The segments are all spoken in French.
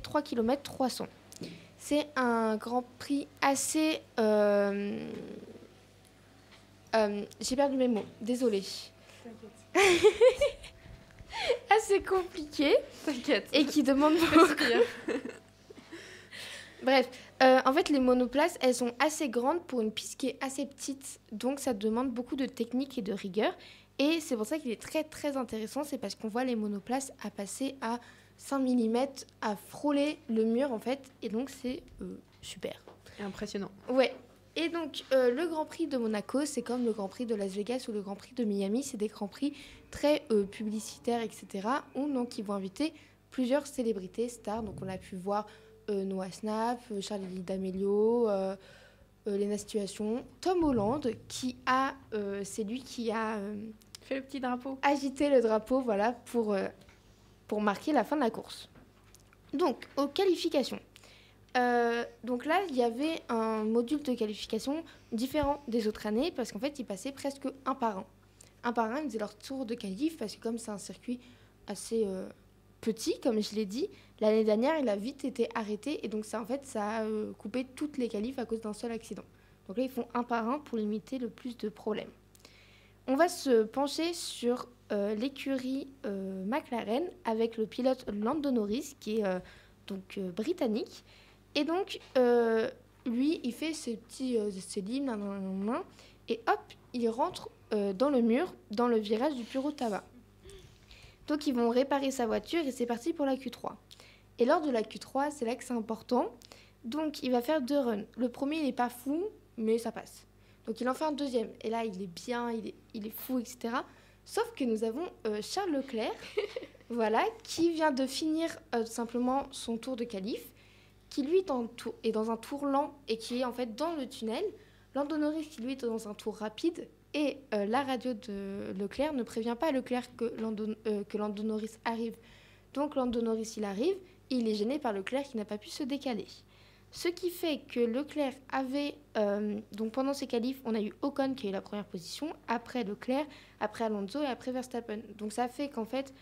3 km 300. C'est un Grand Prix assez... j'ai perdu mes mots, désolée. Assez compliqué. T'inquiète. Et qui demande beaucoup. Bref, en fait, les monoplaces, elles sont assez grandes pour une piste qui est assez petite. Donc, ça demande beaucoup de technique et de rigueur. Et c'est pour ça qu'il est très, très intéressant. C'est parce qu'on voit les monoplaces à passer à 5 mm, à frôler le mur, en fait. Et donc, c'est super. Et impressionnant. Ouais. Et donc, le Grand Prix de Monaco, c'est comme le Grand Prix de Las Vegas ou le Grand Prix de Miami. C'est des Grands Prix très publicitaires, etc. Où donc, ils vont inviter plusieurs célébrités, stars. Donc, on a pu voir Noah Schnapp, Charlie D'Amelio, Lena Situation, Tom Holland, c'est lui qui a Fais le petit drapeau. agité le drapeau, voilà, pour marquer la fin de la course. Donc, aux qualifications. Donc là, il y avait un module de qualification différent des autres années parce qu'en fait, ils passaient presque un par un. Un par un, ils faisaient leur tour de qualif parce que comme c'est un circuit assez petit, comme je l'ai dit, l'année dernière, il a vite été arrêté et donc ça, en fait, ça a coupé toutes les qualifs à cause d'un seul accident. Donc là, ils font un par un pour limiter le plus de problèmes. On va se pencher sur l'écurie McLaren avec le pilote Lando Norris qui est britannique. Et donc, lui, il fait ses lignes, et hop, il rentre dans le mur, dans le virage du bureau de tabac. Donc, ils vont réparer sa voiture et c'est parti pour la Q3. Et lors de la Q3, c'est là que c'est important. Donc, il va faire 2 runs. Le premier, il n'est pas fou, mais ça passe. Donc, il en fait un deuxième. Et là, il est bien, il est fou, etc. Sauf que nous avons Charles Leclerc, voilà, qui vient de finir simplement son tour de qualif, qui lui est dans un tour lent et qui est en fait dans le tunnel. Lando Norris qui lui est dans un tour rapide et la radio de Leclerc ne prévient pas Leclerc que Lando Norris arrive. Donc Lando Norris il arrive et il est gêné par Leclerc qui n'a pas pu se décaler. Ce qui fait que Leclerc avait... donc pendant ses qualifs, on a eu Ocon qui a eu la première position, après Leclerc, après Alonso et après Verstappen. Donc ça fait qu'en fait,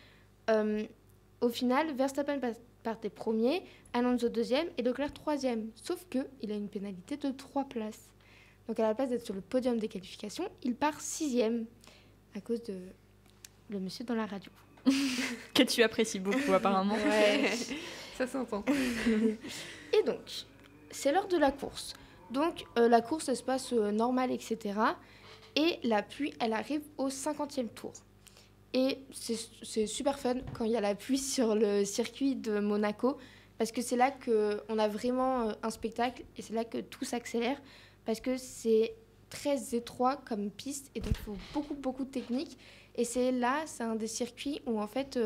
au final, Verstappen partait premier, Alonso deuxième et Leclerc troisième. Sauf qu'il a une pénalité de 3 places. Donc à la place d'être sur le podium des qualifications, il part 6e à cause de le monsieur dans la radio. Que tu apprécies beaucoup apparemment. Ouais. Ça s'entend. Et donc, c'est l'heure de la course. Donc la course elle se passe normale, etc. Et la pluie, elle arrive au 50e tour. Et c'est super fun quand il y a la pluie sur le circuit de Monaco, parce que c'est là qu'on a vraiment un spectacle et c'est là que tout s'accélère, parce que c'est très étroit comme piste et donc il faut beaucoup, beaucoup de technique. Et c'est un des circuits où en fait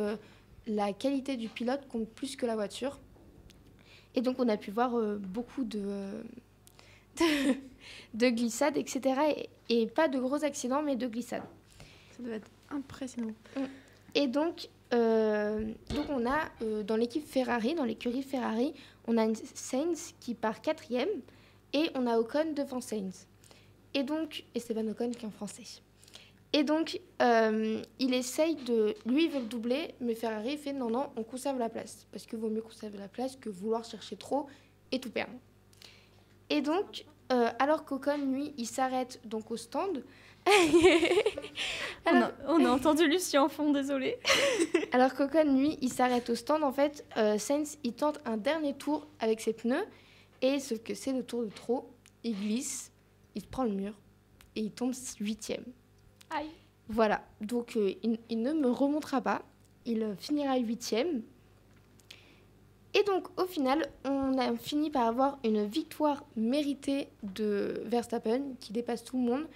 la qualité du pilote compte plus que la voiture. Et donc on a pu voir beaucoup de glissades, etc. Et pas de gros accidents, mais de glissades. Ça doit être impressionnant. Et donc on a dans l'équipe Ferrari, dans l'écurie Ferrari, on a Sainz qui part 4e et on a Ocon devant Sainz. Et donc, Esteban Ocon qui est en français. Et donc, il essaye lui, il veut le doubler, mais Ferrari fait non, on conserve la place. Parce qu'il vaut mieux conserver la place que vouloir chercher trop et tout perdre. Et donc, alors qu'Ocon, lui, il s'arrête donc au stand. On a entendu Lucie en fond, désolée. Alors qu'Ocon, lui, il s'arrête au stand. En fait, Sainz, il tente un dernier tour avec ses pneus. Et sauf que c'est le tour de trop. Il glisse, il prend le mur et il tombe 8e. Aïe. Voilà, donc il ne me remontera pas. Il finira 8e. Et donc, au final, on a fini par avoir une victoire méritée de Verstappen qui dépasse tout le monde,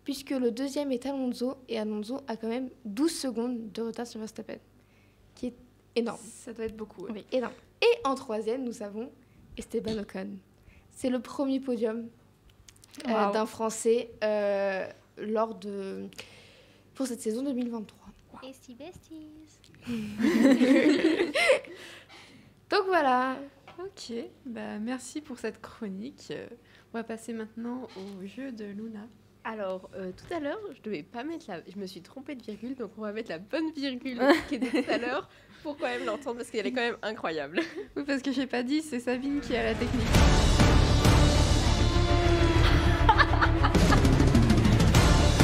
puisque le deuxième est Alonso, et Alonso a quand même 12 secondes de retard sur Verstappen, qui est énorme. Ça doit être beaucoup. Ouais. Oui, énorme. Et en troisième, nous avons Esteban Ocon. C'est le premier podium d'un Français pour cette saison 2023. Wow. Besties. Donc voilà. Ok, merci pour cette chronique. On va passer maintenant au jeu de Luna. Alors, tout à l'heure, je me suis trompée de virgule, donc on va mettre la bonne virgule qui était tout à l'heure pour quand même l'entendre parce qu'elle est quand même incroyable. Oui, parce que j'ai pas dit, c'est Sabine qui a la technique.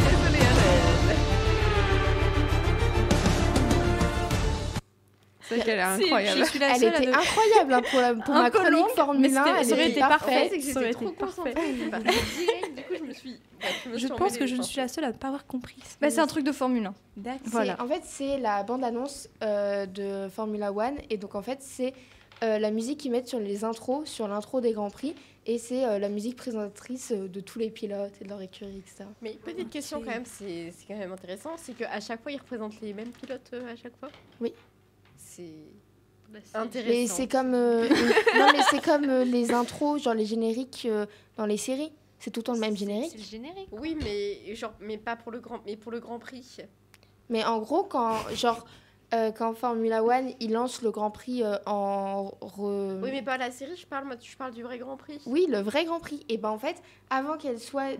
Désolée, Annelle. C'est vrai qu'elle est Si, incroyable. je suis la Elle seule à était de- incroyable hein, pour Un ma peu chronique longue, Formule mais 1. ça Elle aurait était été parfaite. parfait. C'est que Ça aurait j'étais été trop parfait. concentrée. J'ai parlé direct, du coup je me suis Je pense que je ne suis la seule à ne pas avoir compris. Bah, c'est un truc de Formule 1. D'accord. Voilà. En fait, c'est la bande-annonce de Formula One. Et donc, en fait, c'est la musique qu'ils mettent sur les intros, sur l'intro des Grands Prix. Et c'est la musique présentatrice de tous les pilotes et de leur écurie, etc. Mais petite question quand même, c'est quand même intéressant, c'est qu'à chaque fois ils représentent les mêmes pilotes à chaque fois. Oui. C'est Mais intéressant. c'est comme, non, mais c'est comme les intros, genre les génériques dans les séries. C'est tout le temps le même générique. C'est le générique. Oui, mais genre, mais pas pour le grand, mais pour le Grand Prix. Mais en gros, quand Formula One, il lance le Grand Prix Oui, mais pas la série. Moi, je parle du vrai Grand Prix. Oui, le vrai Grand Prix. Et ben en fait, avant qu'elle soit...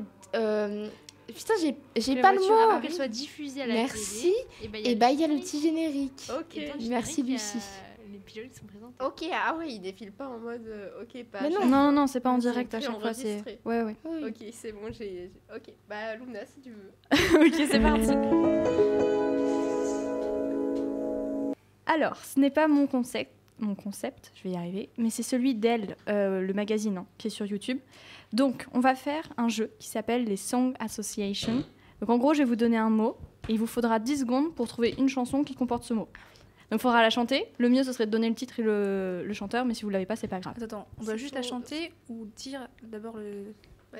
Putain, j'ai pas le Avant mot. qu'elle soit diffusée à la Merci. télé. Et bah il y a le petit générique. Ok. Et dans le Merci, générique, il y a Lucie. Les pilotes qui sont présentés. Ok, ah ouais, ils défilent pas en mode. Ok, pas. à Mais chaque- Non, non, c'est pas en C'est direct à chaque fois. C'est... préenregistré. Ouais, ouais. Oui. Ok, c'est bon, Ok, bah Luna, si tu veux. Ok, c'est parti. Alors, ce n'est pas mon concept, je vais y arriver, mais c'est celui d'Elle, le magazine, hein, qui est sur YouTube. Donc, on va faire un jeu qui s'appelle les Song Association. Donc, en gros, je vais vous donner un mot et il vous faudra 10 secondes pour trouver une chanson qui comporte ce mot. Donc, il faudra la chanter. Le mieux, ce serait de donner le titre et le chanteur, mais si vous ne l'avez pas, c'est pas grave. Attends, on doit juste la chanter ou dire d'abord le.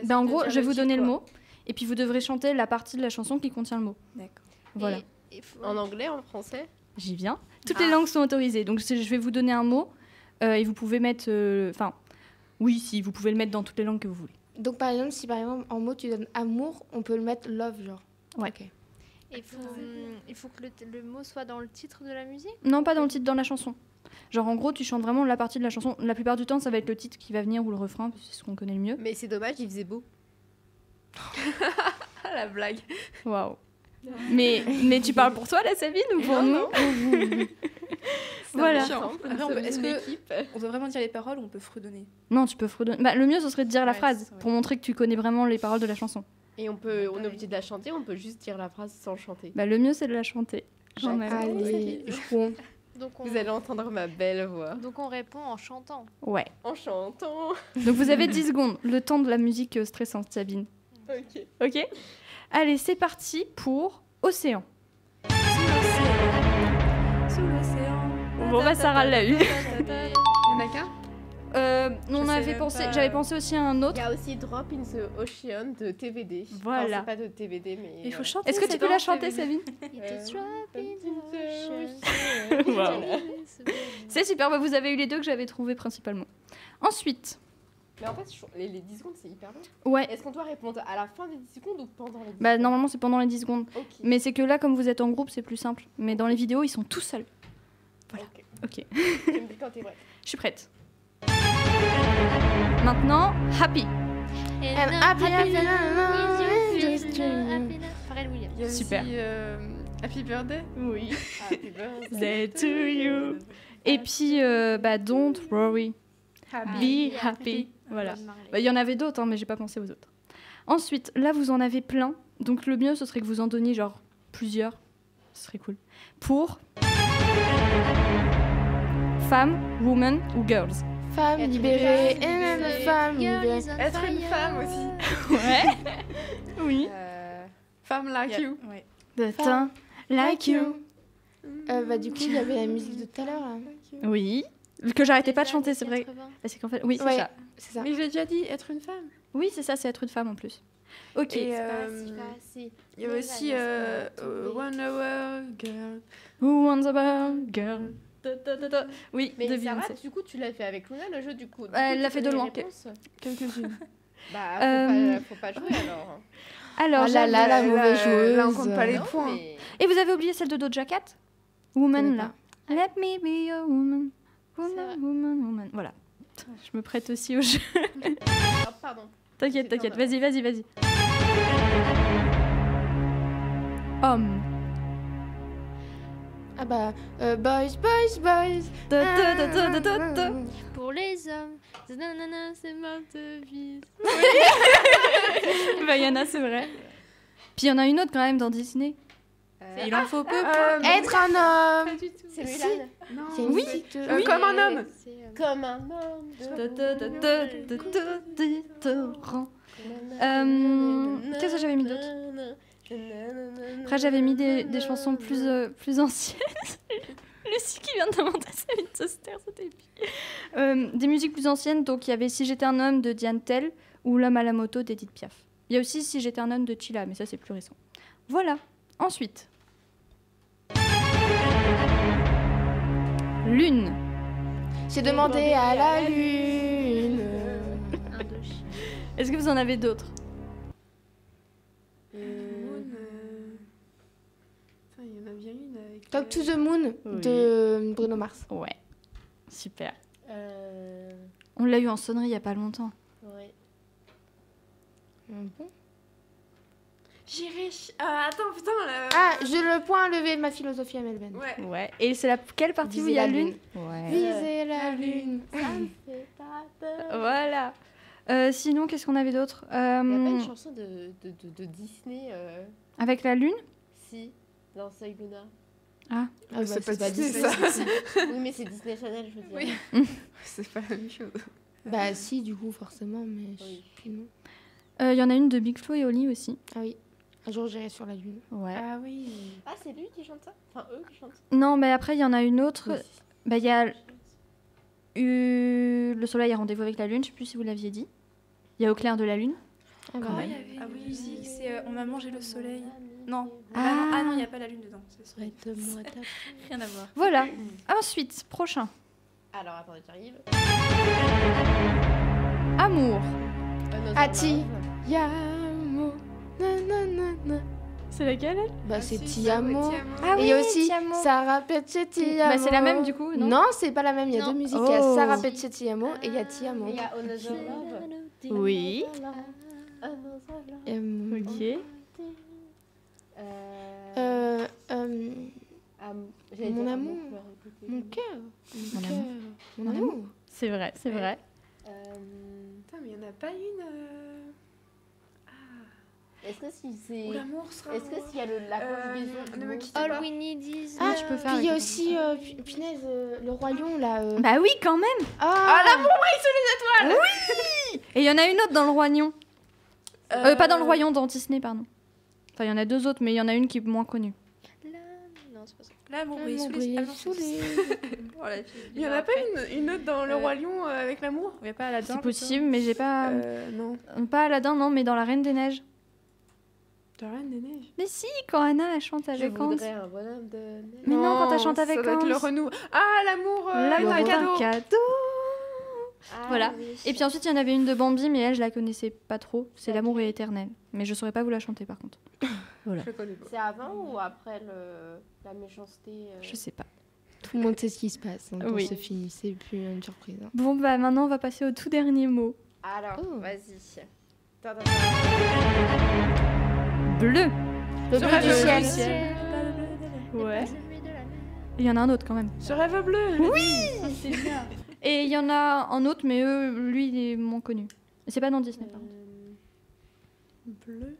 Ben, en gros, je vais vous donner le mot et puis vous devrez chanter la partie de la chanson qui contient le mot. D'accord. Voilà. En anglais, en français. J'y viens. Toutes les langues sont autorisées. Donc, je vais vous donner un mot et vous pouvez mettre... Enfin, oui, si, vous pouvez le mettre dans toutes les langues que vous voulez. Donc par exemple, si par exemple en mot tu donnes amour, on peut le mettre love, genre. Ouais. Ok. Il faut que le mot soit dans le titre de la musique. Non, pas dans le titre, dans la chanson. Genre, en gros, tu chantes vraiment la partie de la chanson. La plupart du temps, ça va être le titre qui va venir ou le refrain, parce que c'est ce qu'on connaît le mieux. Mais c'est dommage, il faisait beau. La blague. Waouh. Mais tu parles pour toi, là, Sabine, ou pour nous Voilà. Après, est-ce que on doit vraiment dire les paroles ou on peut fredonner? Non, tu peux fredonner. Bah, le mieux, ce serait de dire la Ouais, phrase, c'est vrai. pour montrer que tu connais vraiment les paroles de la chanson. Et on est obligé de la chanter, on peut juste dire la phrase sans chanter. Bah, le mieux, c'est de la chanter. Quand même. Allez, jouons. Donc Vous allez entendre ma belle voix. donc on répond en chantant. Ouais. En chantant. Donc, vous avez 10 secondes, le temps de la musique stressante, Sabine. Ok. Ok. Allez, c'est parti pour Océan. Sous l'océan. Bon, bah, Sarah l'a eu. Il y en a qu'un On sais avait même pensé, pas. j'avais pensé aussi à un Il autre. y a aussi Drop in the Ocean de TVD. Voilà. Enfin, c'est pas de TVD, mais. Il faut chanter. Est-ce que tu peux la chanter, Sabine Wow. C'est super, bah, vous avez eu les deux que j'avais trouvés principalement. Ensuite, Mais en fait, les 10 secondes, c'est hyper long. ouais, Est-ce qu'on doit répondre à la fin des 10 secondes ou pendant les 10 bah secondes normalement c'est pendant les 10 secondes. Ok. Mais c'est que là, comme vous êtes en groupe, c'est plus simple. Mais dans les vidéos, ils sont tout seuls. Voilà. Ok. Ok, Tu me dis quand t'es prête. je suis prête. Maintenant, Happy. And happy, happy, Pharrell Williams. Il y a Super. aussi Happy Birthday. Oui. Happy birthday To you. Et puis, bah, Don't worry, be happy. Voilà. Bah, il y en avait d'autres, hein, mais j'ai pas pensé aux autres. Ensuite, là, vous en avez plein. Donc, le mieux, ce serait que vous en donniez genre plusieurs. Ce serait cool. Pour femmes, women ou girls. Femme Être libérée, une et femme femme libérée. Être une femme aussi. Ouais. Oui. Femme like you. Ouais. The Femme time like you. Bah du coup, il y avait la musique de tout à l'heure. Là. Oui. Que j'arrêtais pas de chanter, c'est vrai. Bah, c'est qu'en fait, oui, c'est Ouais. ça. C'est ça. Mais j'ai déjà dit être une femme. Oui, c'est ça, c'est être une femme en plus. Ok. Et il y a aussi One Hour Girl. Who wants a bird, girl? Oui, Mais de Sarah, Beyoncé. du coup, tu l'as fait avec Luna le jeu du coup. Elle l'a fait de loin. Quelques-unes. Bah, faut pas jouer alors. Alors, Oh là là, la mauvaise joueuse. Là, on compte pas les Non, points. mais- et vous avez oublié celle de Doja Cat? Woman, connais là. Let me be your woman. vrai. Woman. Voilà. Je me prête aussi au jeu. Ah, pardon. T'inquiète, C'est t'inquiète. pas mal. Vas-y. Homme. Ah bah, boys, boys, boys. Pour les hommes, nanana, c'est morte vie. Bah, il y en a, c'est vrai. Puis il y en a une autre quand même dans Disney. Il en faut peu. Être un homme. C'est Si. Mulan. Non. C'est une petite, Comme un homme. Comme un homme. Qu'est-ce que j'avais mis d'autre? Après, j'avais mis des chansons plus anciennes. Lucie qui vient de demander sa vie de toaster, c'était épique. Des musiques plus anciennes, donc il y avait Si j'étais un homme de Diane Tell ou L'homme à la moto d'Edith Piaf. Il y a aussi Si j'étais un homme de Chilla, mais ça c'est plus récent. Voilà. Ensuite. Lune. J'ai demandé à la lune. Est-ce que vous en avez d'autres? Moon, Putain, il y en a bien une avec... Talk to the Moon Oui. de Bruno Mars. Ouais. Super. Euh, On l'a eu en sonnerie il y a pas longtemps. ouais. Bon. J'irai... attends, putain... Ah, je le point levé de ma philosophie à Melbourne. Ouais. Ouais. Et c'est quelle partie où il y a lune? Ouais. Viser la lune. Voilà. Sinon, qu'est-ce qu'on avait d'autre? Il n'y a pas une chanson de Disney Avec la lune? Si, dans Soy Luna. Ah. Ah bah, c'est pas Disney, Disney. ça. Oui, mais c'est Disney Channel, je veux dire. Oui. C'est pas la même chose. Bah si, du coup, forcément, mais Oui. sinon. Il y en a une de Big Flo et Oli aussi. Ah oui, un jour j'irai sur la lune. Ouais. Ah oui. Ah, c'est lui qui chante ça? Enfin, eux qui chantent. Non, mais après, il y en a une autre. Bah, il y a Le soleil a rendez-vous avec la lune, je sais plus si vous l'aviez dit. Il y a Au clair de la lune. Ah bah, Quand Il y même. avait une musique, c'est On m'a mangé le soleil. Non. Ah. Ah non, il n'y a pas la lune dedans. C'est sûr. Prête-moi ta- Rien à voir. Voilà. Ensuite, prochain. Alors, attendez, j'arrive. Amour. Ati. Yamo. Nanana. C'est laquelle elle? Bah c'est si, Ti ça, Amo. ouais, Ti Amo. Ah Et il y a aussi Ti Amo. Sarah Petchetti Amo. Bah, c'est la même du coup, non? Non, c'est pas la même, il y a Non. deux musiques. Il y a Oh. Sarah Petchetti Amo et il y a Ti Amo. Il y a Another Love. Oui. Another Love. Ok. J'allais Mon dire amour. je vais répéter. Mon cœur. Mon cœur. amour. Mon Mon amour. C'est vrai, c'est vrai. Putain, mais il n'y en a pas une... Est-ce que si c'est. Où l'amour sera... Est-ce que s'il y a la conjugaison ne du me mot- quittez All pas. we need is Ah, je peux faire Puis il y a avec aussi, punaise, le roi lion là. Bah oui, quand même. Ah, l'amour. Et il y en a une autre dans le Royaume. Pas dans le Royaume, dans Disney, pardon. Enfin, il y en a deux autres, mais il y en a une qui est moins connue. Non, c'est pas ça. L'amour brille L'amour sous les brille Ah non, sous c'est- les- Voilà, Il n'y en a pas une autre dans Le Roi Lion avec l'amour Il n'y a pas Aladdin. C'est possible, mais j'ai pas. Non. Pas Aladdin, non, mais dans La Reine des Neiges. De la Reine des Neiges. Mais si, quand Anna elle chante Je avec Hans. voudrais un bonhomme de neige. Mais non, quand elle chante avec ça doit être Hans. le renouveau. Ah, l'amour Là, est un cadeau. Ah, Voilà. oui. Et puis ensuite, il y en avait une de Bambi, mais elle, je la connaissais pas trop. C'est L'amour est éternel. Mais je saurais pas vous la chanter par contre. Je le connais pas. C'est avant ou après la méchanceté Je sais pas. Tout le monde sait ce qui se passe hein, dans Oui. ce film, c'est plus une surprise. hein. Bon, bah maintenant, on va passer au tout dernier mot. Alors, Oh. vas-y. Bleu. Le Ce bleu rêve du bleu. ciel. Ouais. Celui de la mer. Il y en a un autre quand même. Ce rêve bleu. Et il y en a un autre, mais lui, il est moins connu. Et c'est pas dans Disney, par contre. Bleu.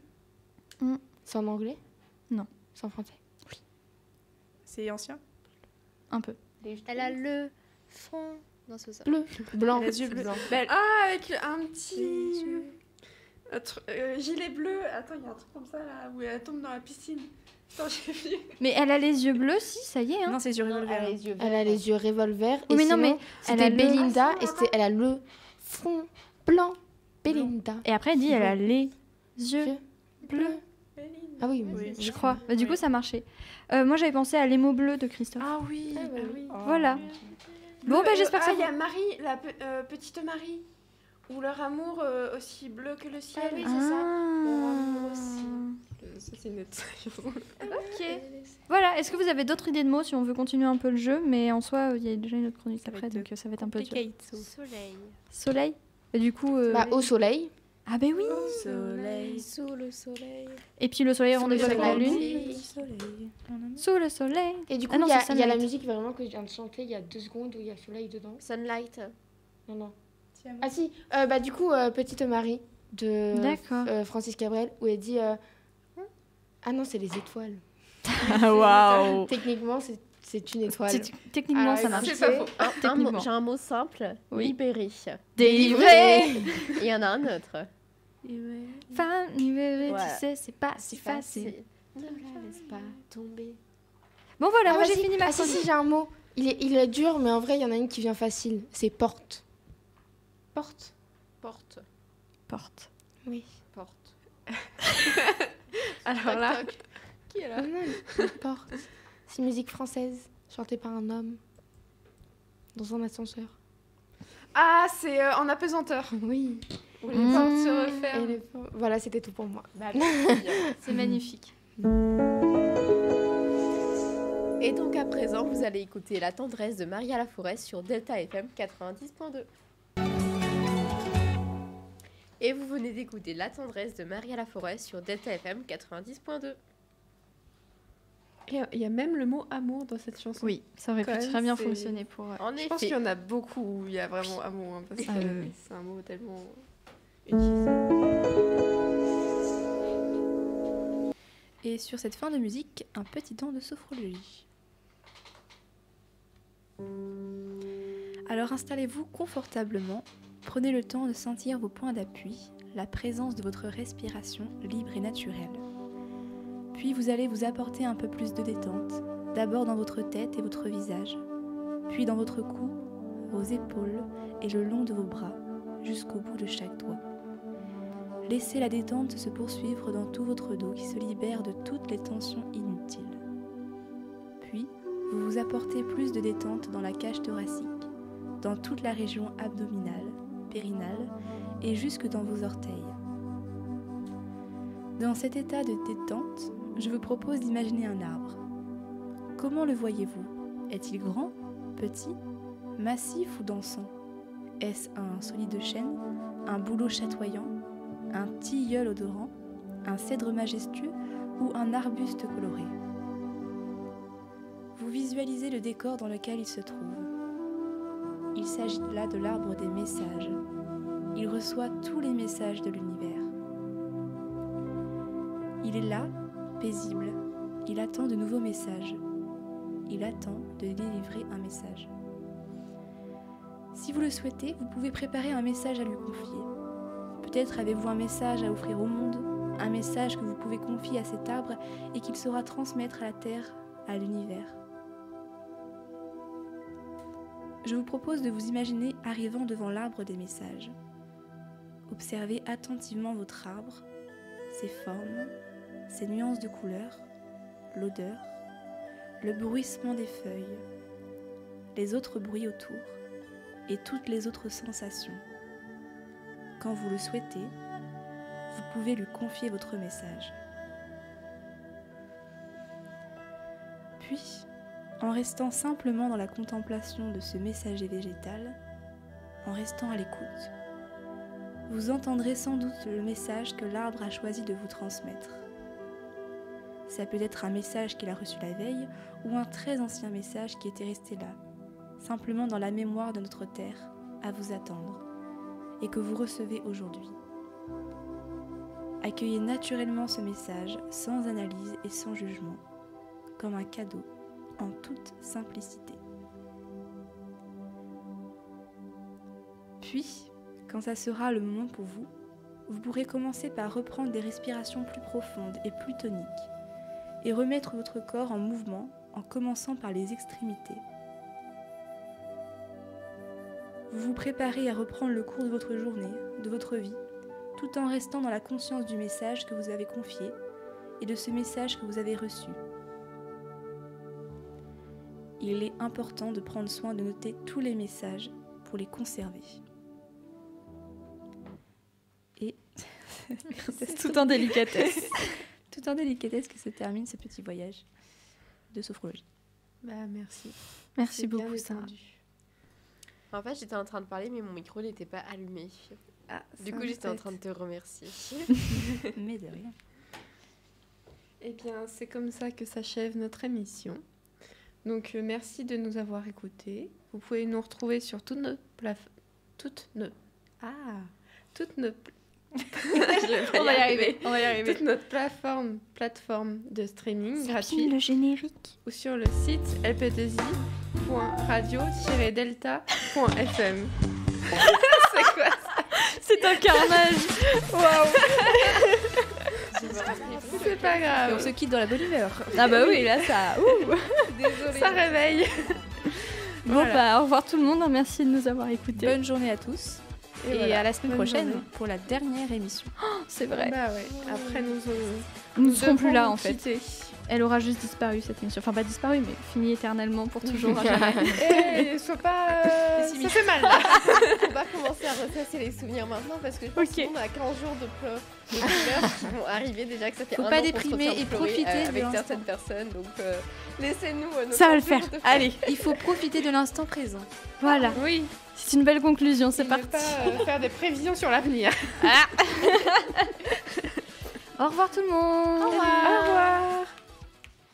C'est en anglais? Non. C'est en français. C'est ancien. Un peu. Elle a le front. Non, c'est pas ça. Bleu. Blanc. Elle a les yeux bleus. Blanc. Ah, avec un petit... Les yeux. gilet bleu. Attends, il y a un truc comme ça là où elle tombe dans la piscine. Attends, j'ai vu. Mais elle a les yeux bleus, si, ça y est. Hein. Non, c'est les yeux Non, revolver. elle a les yeux Elle a les yeux revolver. Oui, et mais non, sinon, mais elle a c'était le- Belinda Ah, et elle a le front blanc. Belinda. Et après, elle dit elle a les yeux bleus, Ah oui, mais Oui. je crois. Bah, du coup, ça marchait. Moi, j'avais pensé à Les mots bleus de Christophe. Ah oui. Ah, bah bah oui. oui. Voilà. Bon, bah, j'espère que ça il y vous... a Marie, la petite Marie, où leur amour aussi bleu que le ciel. Ah oui, Ah. Leur amour aussi. Ça, c'est notre Ok. Voilà. Est-ce que vous avez d'autres idées de mots si on veut continuer un peu le jeu? Mais en soi, il y a déjà une autre chronique Ça va après, être donc ça va être un peu dur. Complicated. Soleil. Soleil. Et du coup... Bah, au soleil. Ah ben oui. Soleil, sous le soleil. Et puis le soleil, Sous on le est avec la soleil. lune. Sous le soleil. Et du coup, Ah non, il y a c'est il y a la Sunlight. musique vraiment que je viens de chanter il y a 2 secondes où il y a le soleil dedans. Sunlight. Non, non. Ah si, bah du coup, Petite Marie de D'accord. Francis Cabrel, où elle dit... Ah non, c'est les étoiles. Waouh. Techniquement, c'est une étoile. Techniquement, Alors, ça marche. écoutez, C'est pas faux. Techniquement. J'ai un mot simple. Oui. Libéré. Délivré. Il y en a un autre. Femme libérée, Ouais. tu sais, c'est pas si facile. Ne la laisse pas tomber. Bon voilà, Ah, moi j'ai vas-y. fini ma Ah si, chronique. si, j'ai un mot. Il est dur, mais en vrai, il y en a une qui vient facile. C'est porte. Porte. Porte. Porte. Oui. Porte. Alors là, Qui est là? Non, non, porte. C'est une musique française, chantée par un homme. Dans un ascenseur. ah, c'est en apesanteur. Oui. Où les portes se Et referment. Voilà, c'était tout pour moi. Bah, merci. C'est magnifique. Et donc à présent, vous allez écouter La tendresse de Maria Laforêt sur Delta FM 90.2. Et vous venez d'écouter La tendresse de Maria Laforêt sur Delta FM 90.2. Et il y a même le mot amour dans cette chanson. Oui, ça aurait pu Quand même, très bien c'est- fonctionner pour... En Je pense effet. qu'il y en a beaucoup où il y a vraiment amour, hein, parce que Ah, oui. c'est un mot tellement utilisé. Et sur cette fin de musique, un petit temps de sophrologie. Alors installez-vous confortablement, prenez le temps de sentir vos points d'appui, la présence de votre respiration libre et naturelle. Puis vous allez vous apporter un peu plus de détente, d'abord dans votre tête et votre visage, puis dans votre cou, vos épaules et le long de vos bras, jusqu'au bout de chaque doigt. Laissez la détente se poursuivre dans tout votre dos qui se libère de toutes les tensions inutiles. Puis, vous vous apportez plus de détente dans la cage thoracique, dans toute la région abdominale, périnale et jusque dans vos orteils. Dans cet état de détente, je vous propose d'imaginer un arbre. Comment le voyez-vous? Est-il grand, petit, massif ou dansant? Est-ce un solide chêne, un bouleau chatoyant, un tilleul odorant, un cèdre majestueux ou un arbuste coloré? Vous visualisez le décor dans lequel il se trouve. Il s'agit là de l'arbre des messages. Il reçoit tous les messages de l'univers. Il est là, paisible. Il attend de nouveaux messages. Il attend de délivrer un message. Si vous le souhaitez, vous pouvez préparer un message à lui confier. Peut-être avez-vous un message à offrir au monde, un message que vous pouvez confier à cet arbre et qu'il saura transmettre à la terre, à l'univers. Je vous propose de vous imaginer arrivant devant l'arbre des messages. Observez attentivement votre arbre, ses formes, ses nuances de couleurs, l'odeur, le bruissement des feuilles, les autres bruits autour et toutes les autres sensations. Quand vous le souhaitez, vous pouvez lui confier votre message. Puis, en restant simplement dans la contemplation de ce messager végétal, en restant à l'écoute, vous entendrez sans doute le message que l'arbre a choisi de vous transmettre. Ça peut être un message qu'il a reçu la veille ou un très ancien message qui était resté là, simplement dans la mémoire de notre terre, à vous attendre, et que vous recevez aujourd'hui. Accueillez naturellement ce message sans analyse et sans jugement, comme un cadeau en toute simplicité. Puis, quand ça sera le moment pour vous, vous pourrez commencer par reprendre des respirations plus profondes et plus toniques, et remettre votre corps en mouvement en commençant par les extrémités. Vous vous préparez à reprendre le cours de votre journée, de votre vie, tout en restant dans la conscience du message que vous avez confié et de ce message que vous avez reçu. Il est important de prendre soin de noter tous les messages pour les conserver. Et c'est tout en délicatesse. Tout en délicatesse que se termine ce petit voyage de sophrologie. Bah merci. Merci C'est bien beaucoup, Sarah. détendu. En fait, j'étais en train de parler, mais mon micro n'était pas allumé. Ah, Du coup, j'étais en train de te remercier. Mais de rien. Eh bien, c'est comme ça que s'achève notre émission. Donc, merci de nous avoir écoutés. Vous pouvez nous retrouver sur toutes nos On va y arriver. Toute notre plateforme de streaming gratuite le générique. ou sur le site lp2i.radio-delta.fm. C'est quoi ça? C'est un carnage. Waouh. C'est pas Et grave. on se quitte dans la bonne humeur. Ah bah oui, là ça. Désolée. Ça réveille. Bon Voilà. bah au revoir tout le monde. Merci de nous avoir écoutés. Bonne journée à tous. Et voilà. à la semaine Bonne prochaine journée. pour la dernière émission. C'est vrai. Bah ouais. Après nous Nous ne serons plus devrons là nous en fait. quitter. Elle aura juste disparu cette émission. Enfin pas disparu mais fini éternellement pour toujours. à jamais. Eh, sois pas. Ça fait mal. Faut pas commencer à ressasser les souvenirs maintenant parce que je pense Ok. que tout le monde a 15 jours de pleurs qui vont arriver déjà que ça fait Faut un pas an qu'on se déprimer retient de et pleurer, profiter de avec l'instant. certaines personnes. Donc laissez-nous nos Ça va le 15 jours faire. de pleurs. Allez, Il faut profiter de l'instant présent. voilà. Oui. C'est une belle conclusion. C'est Et parti. ne pas faire des prévisions sur l'avenir. Au revoir tout le monde. Au revoir.